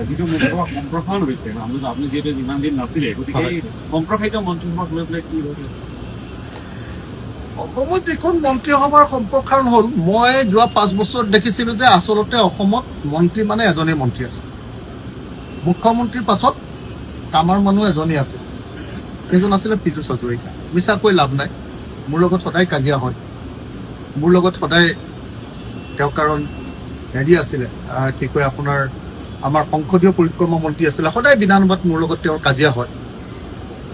যিটো মুখ্য সম্প্ৰসাৰণ হৈছে আপুনি যিহেতু ইমান দিন নাছিলে গতিকে এই সম্প্ৰসাৰিত মন্ত্ৰীসভাক লৈ পেলাই কি অসমত যিখন মন্ত্ৰীসভাৰ সম্প্ৰসাৰণ হ'ল মই যোৱা 5 বছৰত দেখিছিলোঁ যে আচলতে অসমত মন্ত্ৰী মানে এজনেই মন্ত্ৰী আছে মুখ্যমন্ত্ৰীৰ পাছত কামৰ মানুহ এজনেই আছে সেইজন আছিলে পীযুষ হাজৰিকা মিছা কৈ লাভ নাই মোৰ লগত সদায় কাজিয়া হয় মোৰ লগত সদায় তেওঁ কাৰণ হেৰি আছিলে কি কয় আপোনাৰ আমাৰ সংসদীয় পৰিক্ৰমা মন্ত্ৰী আছিলে সদায় বিধানসভাত মোৰ লগত তেওঁৰ কাজিয়া হয়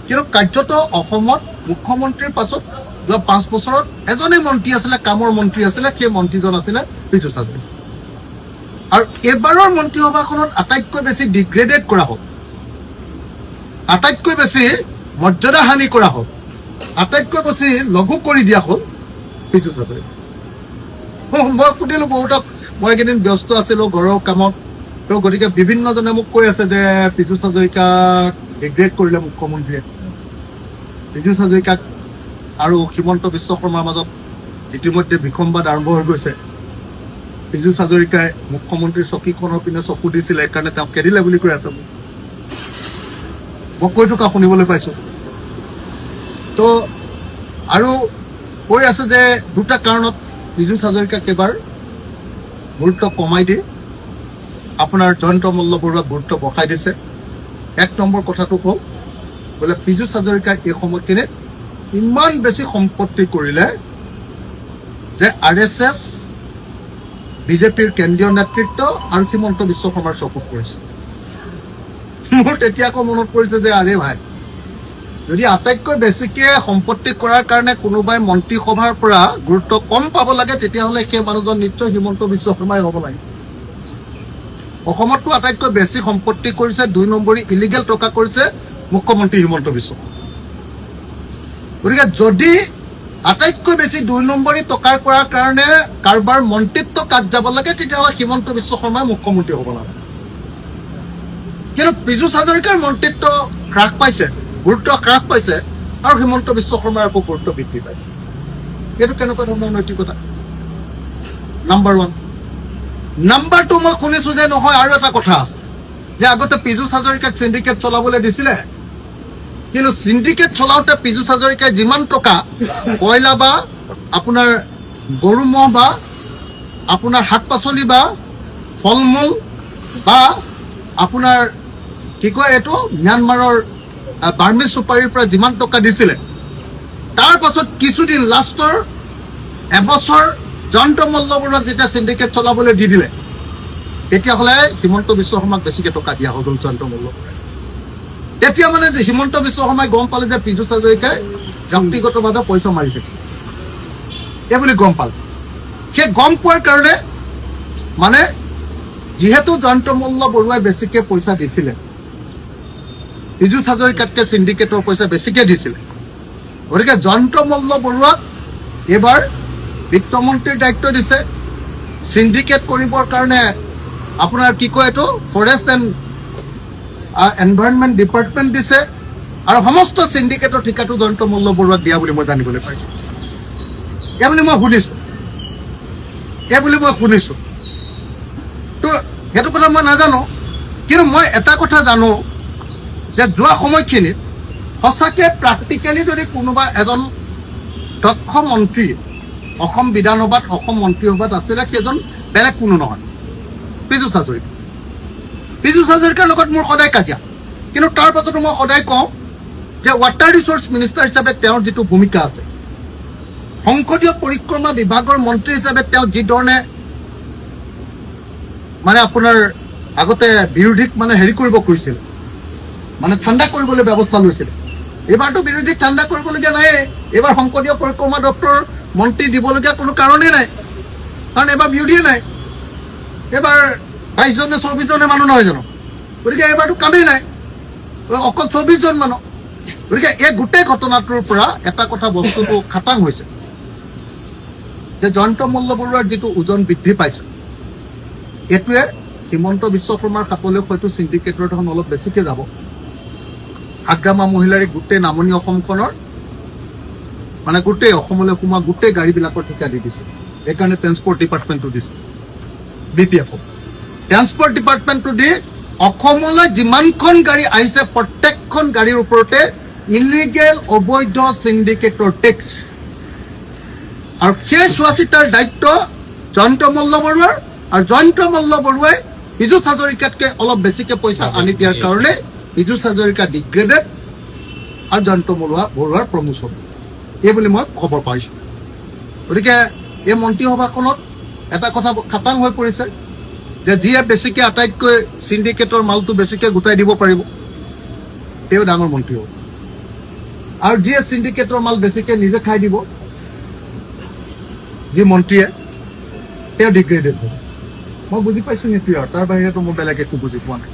কিন্তু কাৰ্যত অসমত মুখ্যমন্ত্ৰীৰ পাছত যোৱা 5 বছৰত এজনেই মন্ত্ৰী আছিলে কামৰ মন্ত্ৰী আছিলে সেই মন্ত্ৰীজন আছিলে পীযুষ হাজৰিকা আৰু এবাৰৰ মন্ত্ৰীসভাখনত আটাইতকৈ বেছি ডিগ্ৰেডেড কৰা হ'ল আটাইতকৈ বেছি মৰ্যাদা হানি কৰা হ'ল আটাইতকৈ বেছি লঘু কৰি দিয়া হ'ল পীযুষ হাজৰিকা মই সুধিলোঁ বহুতক মই এইকেইদিন ব্যস্ত আছিলোঁ ঘৰৰ কামত তো গতিকে বিভিন্নজনে মোক কৈ আছে যে পীযুষ হাজৰিকাক ডিগ্ৰেড কৰিলে মুখ্যমন্ত্ৰীয়ে পীযুষ হাজৰিকাক আৰু হিমন্ত বিশ্ব শৰ্মাৰ মাজত ইতিমধ্যে বিসম্বাদ আৰম্ভ হৈ গৈছে পীযুষ হাজৰিকাই মুখ্যমন্ত্ৰীৰ চকীখনৰ পিনে চকু দিছিলে সেইকাৰণে তেওঁক খেদিলে বুলি কৈ আছে মই কৈ থকা শুনিবলৈ পাইছো তো আৰু কৈ আছে যে দুটা কাৰণত পীযুষ হাজৰিকাক এবাৰ গুৰুত্ব কমাই দিয়ে আপোনাৰ জয়ন্ত মল্ল বৰুৱাক গুৰুত্ব বঢ়াই দিছে 1 নম্বৰ কথাটো হ'ল বোলে পীযুষ হাজৰিকাই এই সময়খিনিত ইমান বেছি সম্পত্তি কৰিলে যে RSS বিজেপিৰ কেন্দ্ৰীয় নেতৃত্ব আৰু হিমন্ত বিশ্ব শৰ্মাৰ চকুত পৰিছে মোৰ তেতিয়া আকৌ মনত পৰিছে যে আৰে ভাই যদি আটাইতকৈ বেছিকে সম্পত্তি কৰাৰ কাৰণে কোনোবাই মন্ত্ৰীসভাৰ পৰা গুৰুত্ব কম পাব লাগে তেতিয়াহ'লে সেই মানুহজন নিশ্চয় হিমন্ত বিশ্ব শৰ্মাই হ'ব লাগে অসমতটো আটাইতকৈ বেছি সম্পত্তি কৰিছে 2 নম্বৰী ইলিগেল টকা কৰিছে মুখ্যমন্ত্ৰী হিমন্ত বিশ্ব গতিকে যদি আটাইতকৈ বেছি 2 নম্বৰী টকাৰ কৰাৰ কাৰণে কাৰোবাৰ মন্ত্ৰিত্ব কাট যাব লাগে তেতিয়াহ'লে হিমন্ত বিশ্ব শৰ্মাই মুখ্যমন্ত্ৰী হ'ব লাগে কিন্তু পীযুষ হাজৰিকাৰ মন্ত্ৰিত্ব হ্ৰাস পাইছে গুৰুত্ব হ্ৰাস পাইছে আৰু হিমন্ত বিশ্ব শৰ্মাৰ আকৌ গুৰুত্ব বৃদ্ধি পাইছে এইটো কেনেকুৱা ধৰণৰ নৈতিকতা নাম্বাৰ 1 নাম্বাৰ 2 মই শুনিছো যে নহয় আৰু এটা কথা আছে যে আগতে পীযুষ হাজৰিকাক সিন্ডিকেট চলাবলৈ দিছিলে কিন্তু সিন্ডিকেট চলাওঁতে পীযুষ হাজৰিকাই যিমান টকা কয়লা বা আপোনাৰ গৰু ম'হ বা আপোনাৰ শাক পাচলি বা ফল মূল বা আপোনাৰ কি কয় এইটো ম্যানমাৰৰ বাৰ্মিজ চুপাৰীৰ পৰা যিমান টকা দিছিলে তাৰ পাছত কিছুদিন লাষ্টৰ এবছৰ জয়ন্ত মল্ল বৰুৱাক যেতিয়া সিন্ডিকেট চলাবলৈ দি দিলে তেতিয়াহ'লে হিমন্ত বিশ্ব শৰ্মাক বেছিকৈ টকা দিয়া হৈ গ'ল জয়ন্ত মল্ল তেতিয়া মানে হিমন্ত বিশ্ব শৰ্মাই গম পালে যে পীযুষ হাজৰিকাই ব্যক্তিগতভাৱে পইচা মাৰিছে এই বুলি গম পালে সেই গম পোৱাৰ কাৰণে মানে যিহেতু জয়ন্ত মল্ল বৰুৱাই বেছিকৈ পইচা দিছিলে পীযুষ হাজৰিকাতকৈ সিন্ডিকেটৰ পইচা বেছিকৈ দিছিলে গতিকে জয়ন্ত মল্ল বৰুৱাক এইবাৰ বিত্তমন্ত্ৰীৰ দায়িত্ব দিছে সিন্ডিকেট কৰিবৰ কাৰণে আপোনাৰ কি কয় এইটো ফৰেষ্ট এণ্ড এনভাইৰনমেণ্ট ডিপাৰ্টমেণ্ট দিছে আৰু সমস্ত সিন্ডিকেটৰ ঠিকাটো জয়ন্ত মল্ল বৰুৱাক দিয়া বুলি মই জানিবলৈ পাইছোঁ এই বুলি মই শুনিছোঁ তো সেইটো কথা মই নাজানো কিন্তু মই এটা কথা জানো যে যোৱা সময়খিনিত সঁচাকৈ প্ৰেক্টিকেলি যদি কোনোবা এজন দক্ষ মন্ত্ৰী অসম বিধানসভাত অসম মন্ত্ৰীসভাত আছিলে সেইজন বেলেগ কোনো নহয় পীযুষ হাজৰিকা পীযুষ হাজৰিকাৰ লগত মোৰ সদায় কাজিয়া কিন্তু তাৰ পাছতো মই সদায় কওঁ যে ৱাটাৰ ৰিচোৰ্চ মিনিষ্টাৰ হিচাপে তেওঁৰ যিটো ভূমিকা আছে সংসদীয় পৰিক্ৰমা বিভাগৰ মন্ত্ৰী হিচাপে তেওঁ যিধৰণে মানে আপোনাৰ আগতে বিৰোধীক মানে হেৰি কৰিব খুজিছিল মানে ঠাণ্ডা কৰিবলৈ ব্যৱস্থা লৈছিলে এইবাৰতো বিৰোধীক ঠাণ্ডা কৰিবলগীয়া নাই এইবাৰ সংসদীয় পৰিক্ৰমা দপ্তৰৰ মন্ত্ৰী দিবলগীয়া কোনো কাৰণেই নাই কাৰণ এইবাৰ বিৰোধীয়ে নাই এইবাৰ 22 নে 24জনে মানুহ নহয় জানো গতিকে এইবাৰতো কামেই নাই অকল 24জন মানুহ গতিকে এই গোটেই ঘটনাটোৰ পৰা এটা কথা বস্তুটো খাটাং হৈছে যে জয়ন্ত মল্ল বৰুৱাৰ যিটো ওজন বৃদ্ধি পাইছে এইটোৱে হিমন্ত বিশ্ব শৰ্মাৰ হাতলৈ হয়তো সিন্ডিকেটৰ ধন অলপ বেছিকৈ যাব আগ্ৰামা মহিলাৰে গোটেই নামনি অসমখনৰ মানে গোটেই অসমলৈ সোমোৱা গোটেই গাড়ীবিলাকৰ ঠিকা দি দিছে সেইকাৰণে ট্ৰেন্সপৰ্ট ডিপাৰ্টমেণ্টটো দিছে BPF ট্ৰান্সপৰ্ট ডিপাৰ্টমেণ্টটো দি অসমলৈ যিমানখন গাড়ী আহিছে প্ৰত্যেকখন গাড়ীৰ ওপৰতে ইলিগেল অবৈধ চিণ্ডিকেটৰ টেক্স, আৰু সেই চোৱা চিতাৰ দায়িত্ব জয়ন্ত মল্লবৰুৱাৰ, আৰু জয়ন্ত মল্লবৰুৱাই পীযুষ হাজৰিকাতকৈ অলপ বেছিকৈ পইচা আনি দিয়াৰ কাৰণে পীযুষ হাজৰিকা ডিগ্ৰেডেড আৰু জয়ন্ত বৰুৱাৰ প্ৰমোচন, এই বুলি মই খবৰ পাইছোঁ। গতিকে এই মন্ত্ৰীসভাখনত এটা কথা খাটাং হৈ পৰিছে যে যিয়ে বেছিকৈ আটাইতকৈ চিণ্ডিকেটৰ মালটো বেছিকৈ গোটাই দিব পাৰিব তেওঁ ডাঙৰ মন্ত্ৰী হ'ব, আৰু যিয়ে চিণ্ডিকেটৰ মাল বেছিকৈ নিজে খাই দিব যি মন্ত্ৰীয়ে তেওঁ ডিগ্ৰেডেড হ'ব। মই বুজি পাইছোঁ সেইটোৱে, আৰু তাৰ বাহিৰেতো মই বেলেগ একো বুজি পোৱা নাই।